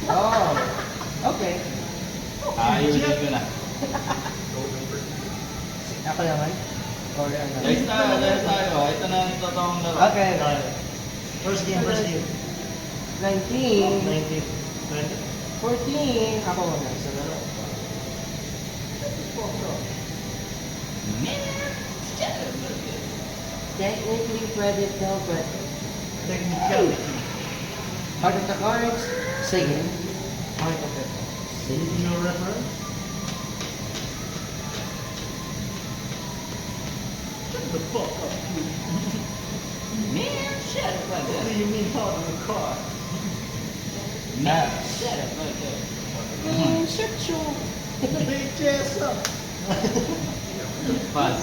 Oh, okay. Ayusin ko na. Ako naman? Or ano? Guys tayo. Ito na ang totoong laro. Okay. First game. 19. 19. 14. Ako muna. Sa laro. Technically pwede to, but Technicality. part of the cards, sige. Part of it. Anything no reference? Shut the fuck up, you. Man, shut up right What do there. you mean part of the car? Man, shut up right there. Shut your... Big ass up. Pass.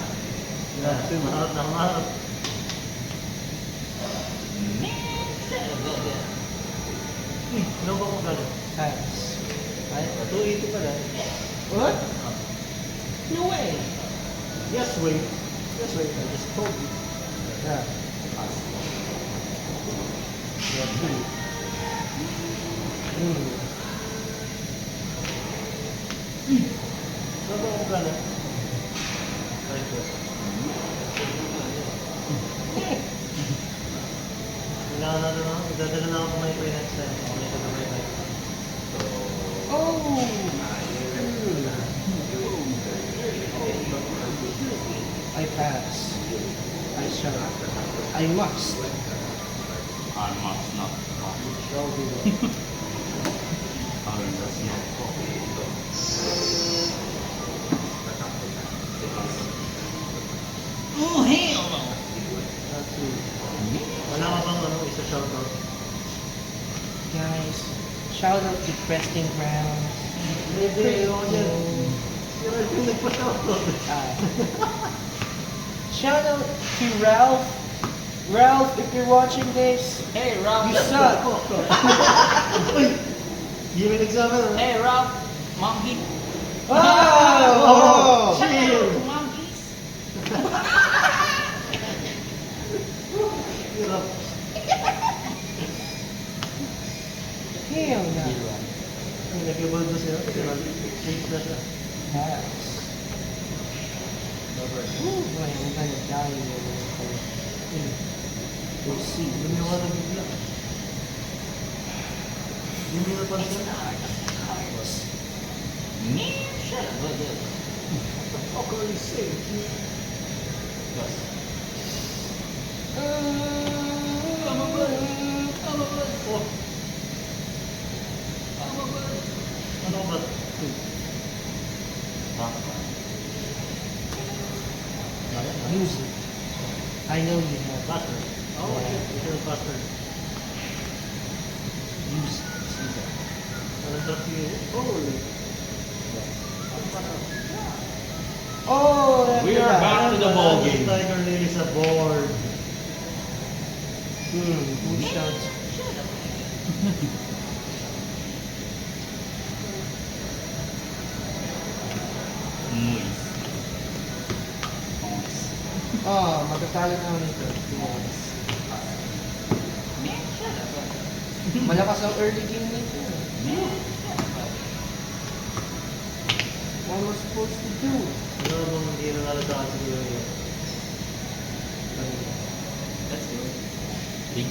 Maharap na maharap. Man, shut up right there. Ano ba kung gano'n? Pass. Ay, 280 pala. what? No way. Yes, wait. Yes, wait. I just told you. Yeah. Ano ba kung gano'n? Right there. Kailangan natin na. Idadala na ako may pay next time. Ako may tagamay pay. Oh! I pass. I shall. I must. I must not. Shall be I must not. Oh, hell no. That's it. Wala ka bang ano, isa shoutout? Guys, shout out to Preston Brown. Hindi, ako yan. Yung yung nagpa-shoutout. Shout out to Ralph. Ralph, if you're watching this, Hey, Ralph. you suck. Uy! Yung examiner. Hey, Ralph. Monkey. Oh! Shout out chill. to monkeys. Hirap. Hell no. Yung nag-evolve na siya. Safe na siya. Pass. Ooh, boy, I'm gonna die in this thing. We'll see. Lumiwa na bigla. Hindi mo napansin? Man, shut up right there. What the fuck are you saying? Yes. Oh. Ano ba? Use it. I know you have. Faster. Oh, shit. You should have faster. Use it. Anong drop you? Holy. Oh, that's We are right. back to the ball game. Tiger Lily sa board. Who shouts? Moist. Oh, matatalo na ako nito. Man, shut up right there. Malakas ang early game nito. Man, shut up right there. What am I supposed to do? Ano bang hindi na nalataan sa iyo yun? Let's go. Big.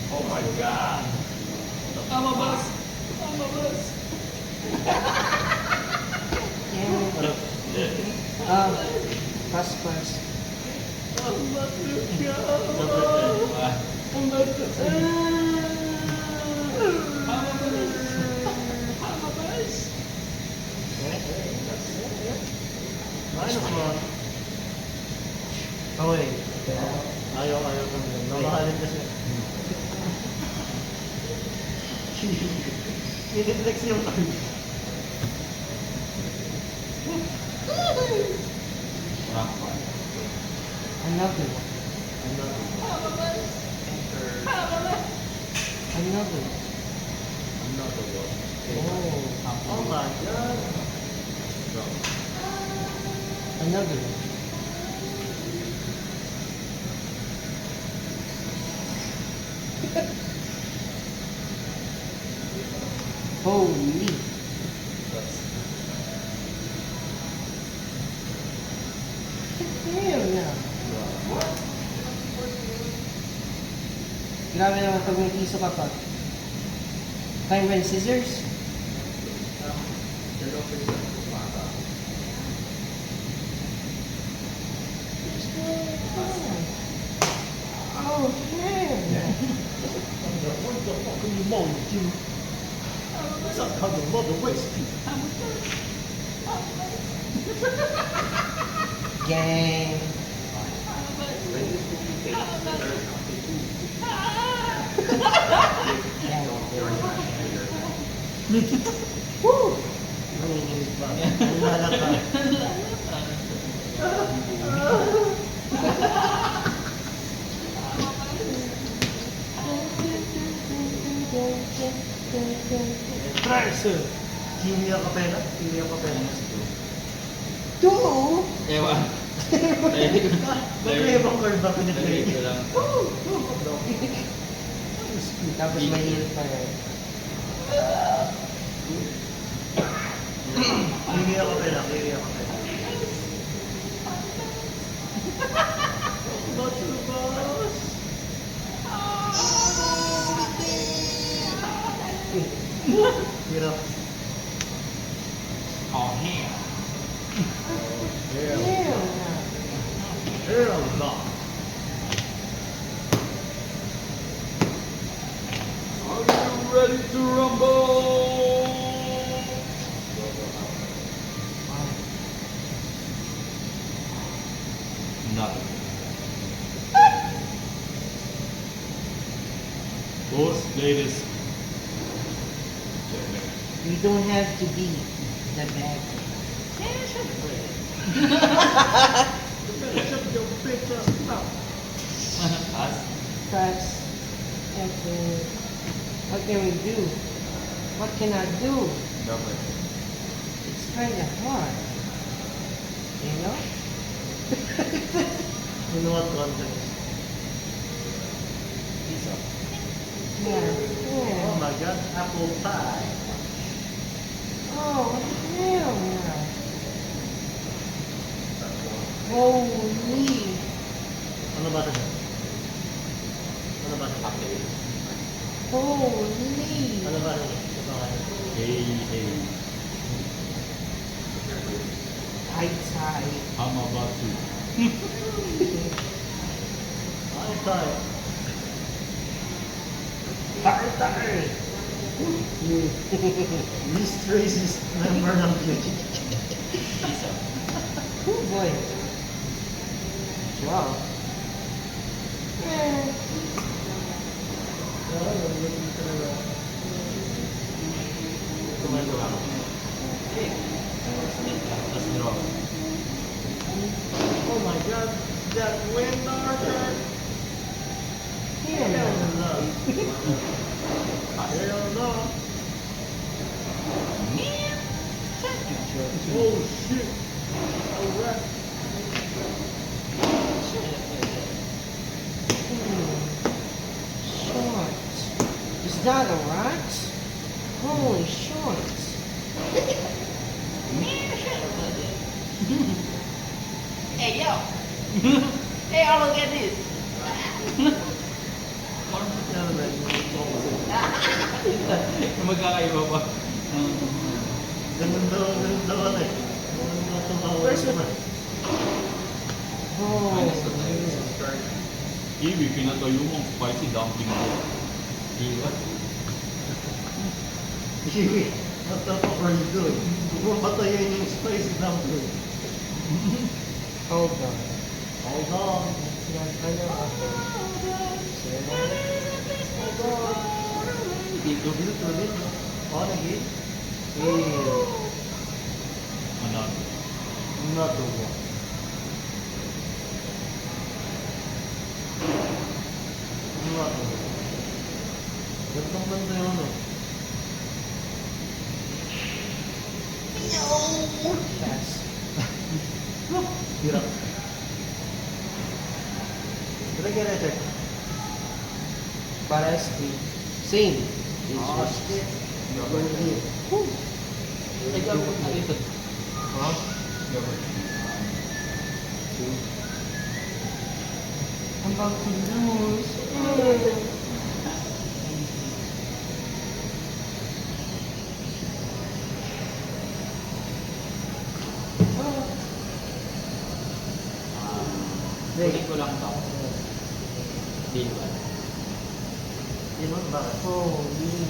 Oh my God. I'm a bus. I'm a bus. Damn it. Ano? Pass, pass. I'm about to go. Dapat I'm about to I'm a bus. I'm a bus. minus one. Oh, wait. Ayaw kang ganun. Mamahalin kasi. Niliflex yung card. Rock one. Another one. Another. Another one. Another one. Oh, Oh my god. another one. Holy. Damn na. Grabe naman pag may piso ka pa. Time when scissors? Oh, man. What the fuck are you moaning, Jim? Stop coming, mother waste you. Gang. Woo! Nanginginig ba? Ang malak ka. Tracer. Kimia ka pera? Kimia ka pera? Two. Ewan. Magkaiba card ba pinag-play? Ito lang. Tapos may heal pa rin. Kimia ka pera? Kimia ka pera? Hirap. Oh, here. Damn na. Hell no. Are you ready to rumble? Nothing. Boss, ladies. You don't have to be the bad. Shut your bitch ass mouth. Us? But what can we do? What can I do? Dapat. It's kind of hard. You know? In what context? Yeah. Oh Yeah. my god, apple pie. Oh, damn now. Holy. Ano ba siya? Ano ba siya? Holy. Ano ba siya? Hey. High I'm about to. Ay, tayo. Tae. Least racist member ng PG. Oh boy. Wow. Yeah. Tumalo lang. Okay. Tapos draw. Oh my god, that wind Arthur. Damn Hell now. no. Hell no. Oh shit. Alright. Shorts. Is that a rat? Holy shorts. Hey, yo. Hey, y'all look at this. Magkakaiba pa. Ganun daw ano eh. Ganun daw tumawa. Where's the- Oh. Iwi, pinatayo mo ang spicy dumpling mo. Diba? Kiwi, what the fuck are you doing? Pumapatayin yung spicy dumpling. Hold on. Hold on. Yan, ano ako? Hold on. Dito, tuloy. Oh, nag-hit. Ew. Another. Another one. Another one. Gantong banda yun ano. Pass. Hirap. Tira kaya check. Pares 3. Same. Ah, shit. Double hit. Ay, gawin na dito. Huh? Gawin. 2. I'm about to lose. Kunin ko lang ito. Deal ba? Yun nun, bakit? Oh, yeah.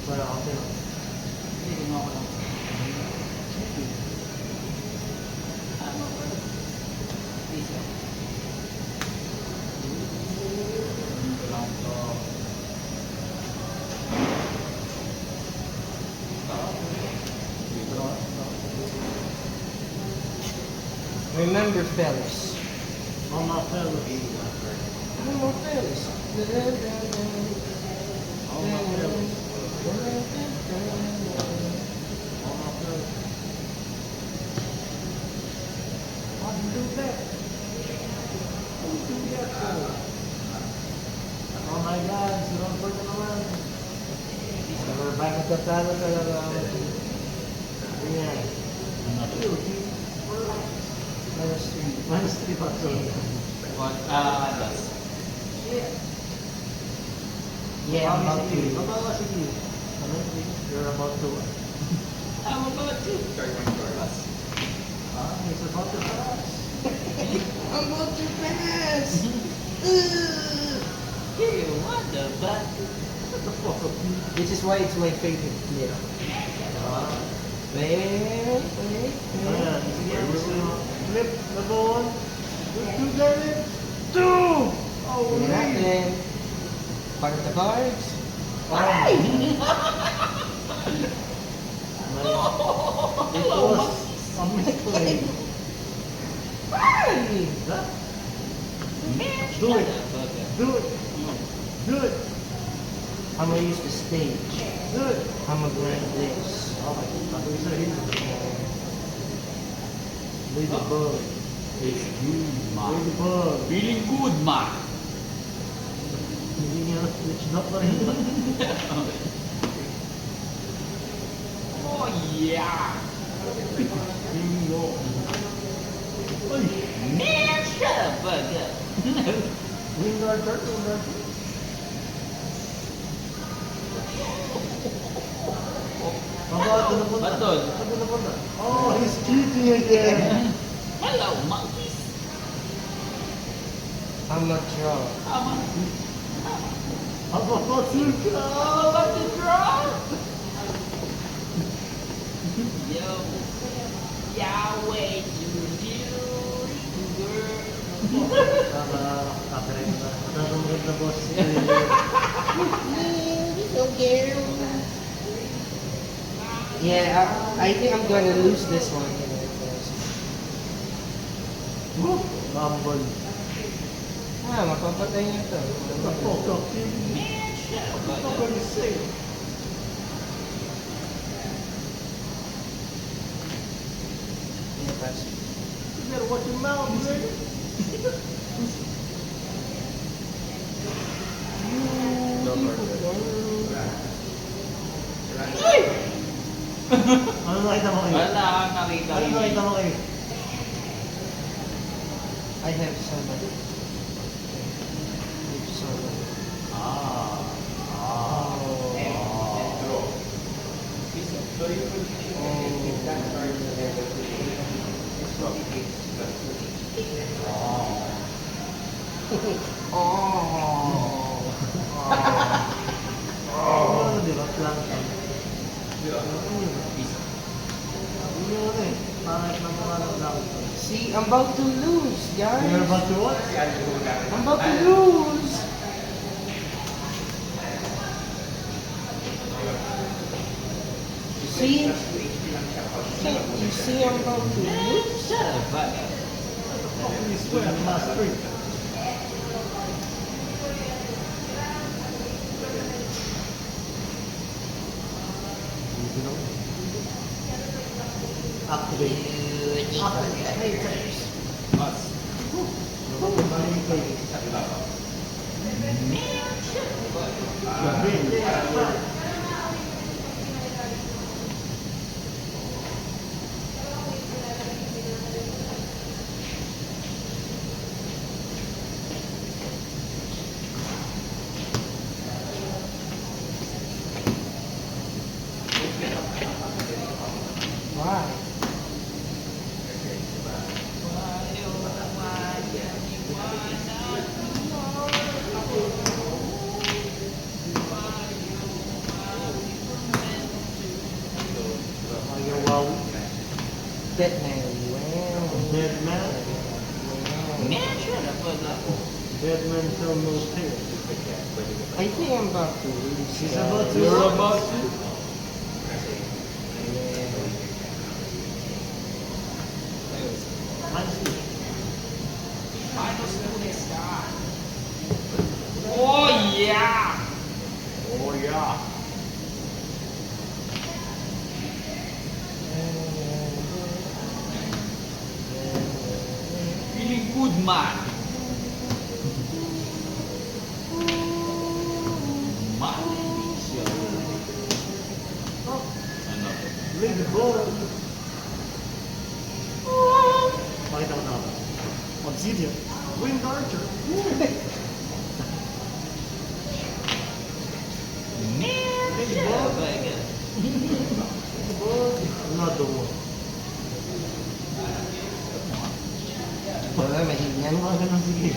Para ako sa'yo. Hindi, kunin ako lang. Ano ba? Isa. Kunin ko lang ito. Remember, fellas. Mga fellas. Remember, fellas. Mga fellas. Mga fellas. How do you do that? How do you do that? Oh my God, si Robert na naman. So we're back at the talo talaga. Ayan. Minus 3 pa. What? Das. Yeah, I'm about to. Mabawa sige. Ano? You're about to. I'm about to. Das. He's about to pass. I'm about to pass. Hey, what the fuck? What the fuck? This is why it's my favorite player. Wait. Ayan, sige. Flip, number 1. Two, David. 2! Oh, Tingnan natin. Part of the cards. Ay! It was a misplay. Ay! That? Man, Do it. motherfucker. Do it. Do it. I'm gonna use the stage. Do it. I'm gonna grind this. Okay, sabi sa hilo. Ladybug. It's good, man. Ladybug. Feeling good, man. Hindi niya na-switch na pa rin. Oh, yeah. Bingo. Ay! Man, shut up, bugger. Wingard, Wingard. Ito na punta. Batol. Ito na punta. Oh, he's cheating again. Hello, monkeys. I'm not sure. I'm About to about to draw. Yo. Yahweh, you girl. Copyright na. Matutungkit na boss. Yeah, I think I'm gonna lose this one. Bumble. Ah, mapapatay niya to. What the fuck? Man, shut up, What bugger. can you say? Yeah, pass. You better watch your mouth, nigga. Ano nakita mo kayo? Wala kang nakita. Ano nakita mo kayo? I have someone. Ah. Ano, di ba? Plank. Hindi mo na eh. Pangit na mga lang. See, I'm about to lose, guys. You're about to what? I'm about to lose. See? You see, I'm about to lose. Shut up, bugger. Fuck you swear on my street. Activate. Activate. Us. Maling kayo. Why? Wow. Batman. Wow. Dead man. Man, shut up, Dead man from no tail. I think I'm about to lose. He's about to. You're about to. Finals to the sky. Oh, yeah. Oh yeah. Feeling good, man. Man. Ano? Big ball. Pakita ko na ako. Obsidian. Wind Archer. Man, Big shut ball. up, Big ball. Another one. Wala, mahinyan. Mga ganun sige.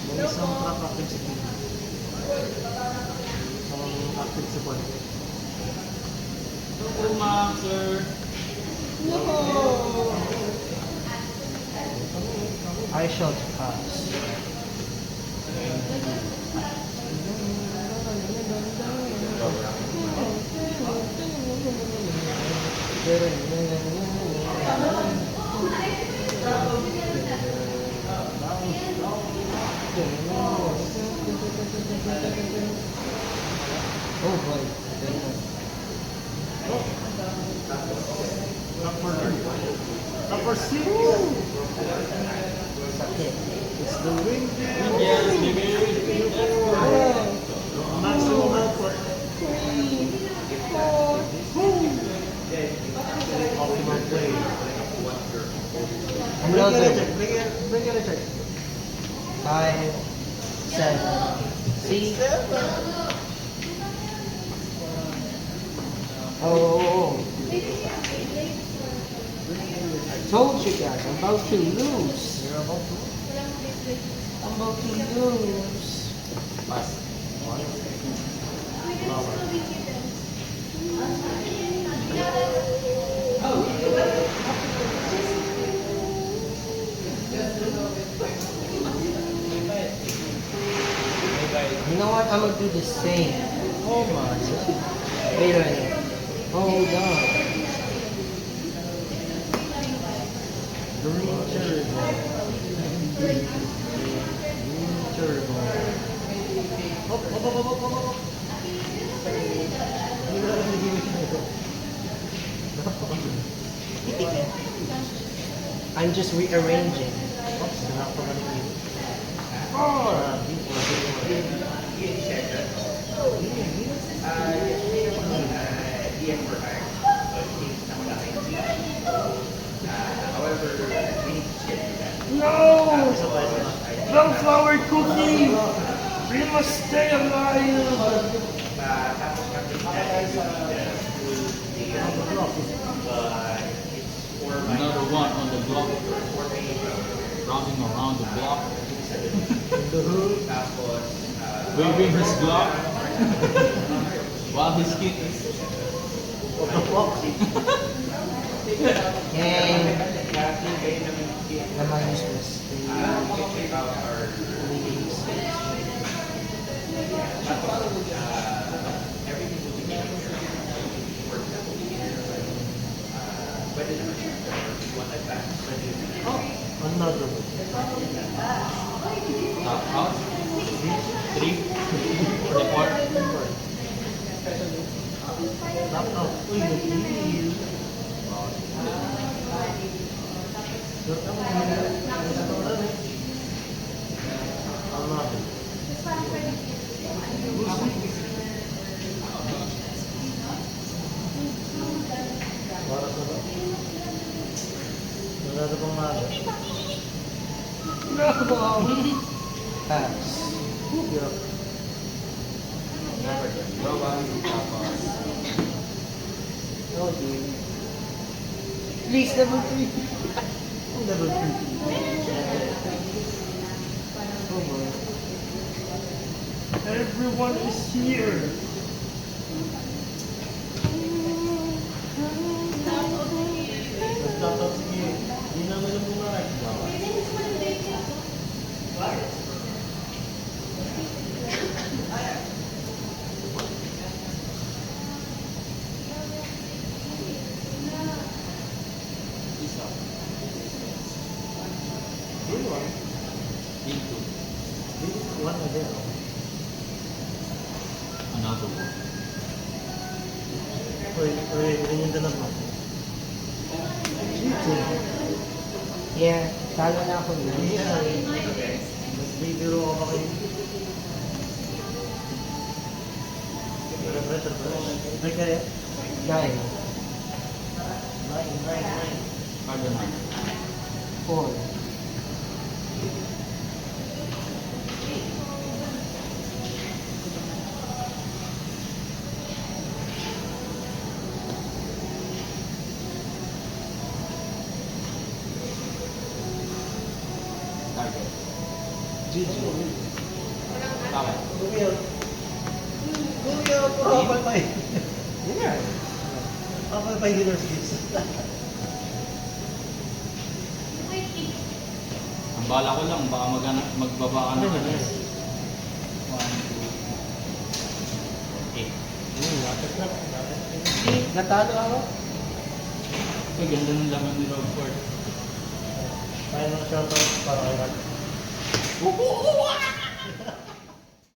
May isang truck active sa team. Isang active sa point. Hello, ma'am, sir. I shall pass. Oh boy. Number 6. Sakit. It's the wing. Yes, baby. Let's go. Maximum output. Optimal play. Another. Bring it a check. 5, 7. See? Oh. Told you guys, I'm about to lose. You're about to. I'm about to lose. Pass. You know what? I'm gonna do the same. Oh my god. Wait a minute. Hold on. Green turbo. Green turbo. Hop, hop, hop, hop, hop, hop, hop. Hindi na lang nagiging ito. I'm just rearranging. Oops, nakapagaling dito. No! No flour cookie! We must stay alive! Another one on the block. Rounding around the block. Waving his block. While his kid is. What the fuck? Yay! Am I useless? Another one. Top out. 3. Report. Knock out. Uy, nag-heal. Short ako, isa to lang eh. Ano natin? Oras na ba? Wala na pang maaga. Pass. Hirap. Okay. Please, level 3. Ang level 3. Oh boy. Everyone is here. Nagtatap sige. Hindi namin alam kung nakit. Isa. Dito ah. Dito. Dito, one na din. Another one. Uy, ganyan ka naman. Dito. Yeah, talo na ako na. Yeah. Nagbibiro ako kayo. Pressure. May kaya? 9, 9. Kada na. 4. Target. GG. Tama. Gumiyaw. Gumiyaw po. Kapal pa eh. Yeah. Kapal pa yung healer's gifts. Ang bala ko lang, baka magbaba ka na. Ano na? 1, 2, 8. Lapit na. Natalo ako. Ay, ganda ng laman ni Robert. Kaya ng shoutout para kay Rat.